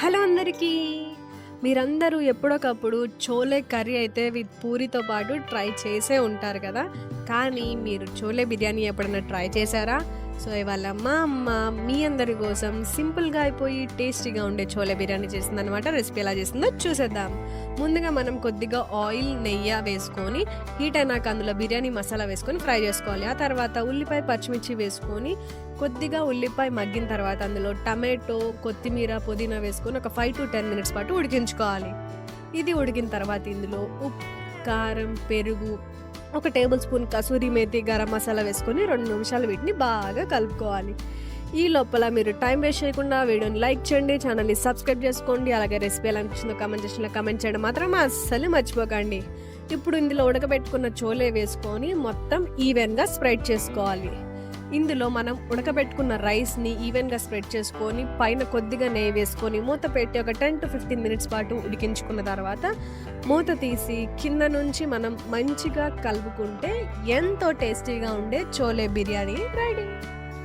Hello అందరికీ. మీరందరూ ఎప్పుడొకప్పుడు chole curry అయితే విత్ పూరితో పాటు ట్రై చేసే ఉంటారు కదా. కానీ మీరు చోలే బిర్యానీ ఎప్పుడైనా ట్రై చేశారా? సో ఇవాళ మా అమ్మ మీ అందరి కోసం సింపుల్గా అయిపోయి టేస్టీగా ఉండే చోలే బిర్యానీ చేసిందనమాట. రెసిపీ ఎలా చేసిందో చూసేద్దాం. ముందుగా మనం కొద్దిగా ఆయిల్ నెయ్యి వేసుకొని హీట్ అయినాక అందులో బిర్యానీ మసాలా వేసుకొని ఫ్రై చేసుకోవాలి. ఆ తర్వాత ఉల్లిపాయ పచ్చిమిర్చి వేసుకొని కొద్దిగా ఉల్లిపాయ మగ్గిన తర్వాత అందులో టమాటో, కొత్తిమీర, పుదీనా వేసుకొని ఒక 5 to 10 minutes పాటు ఉడికించుకోవాలి. ఇది ఉడికిన తర్వాత ఇందులో ఉప్పు, కారం, పెరుగు, 1 టేబుల్ స్పూన్ కసూరి మేతి, గరం మసాలా వేసుకొని 2 నిమిషాలు వీటిని బాగా కలుపుకోవాలి. ఈ లోపల మీరు టైం వేస్ట్ చేయకుండా వీడియోని లైక్ చేయండి, ఛానల్ని సబ్స్క్రైబ్ చేసుకోండి. అలాగే రెసిపీ ఎలా అనిపించిందో కామెంట్ సెక్షన్లో కామెంట్ చేయడం మాత్రం అస్సలు మర్చిపోకండి. ఇప్పుడు ఇందులో ఉడకబెట్టుకున్న చోలే వేసుకొని మొత్తం ఈవెన్గా స్ప్రెడ్ చేసుకోవాలి. ఇందులో మనం ఉడకబెట్టుకున్న రైస్ని ఈవెన్గా స్ప్రెడ్ చేసుకొని పైన కొద్దిగా నెయ్యి వేసుకొని మూత పెట్టి ఒక 10 to 15 minutes పాటు ఉడికించుకున్న తర్వాత మూత తీసి కింద నుంచి మనం మంచిగా కలుపుకుంటే ఎంతో టేస్టీగా ఉండే చోలే బిర్యానీ రెడీ.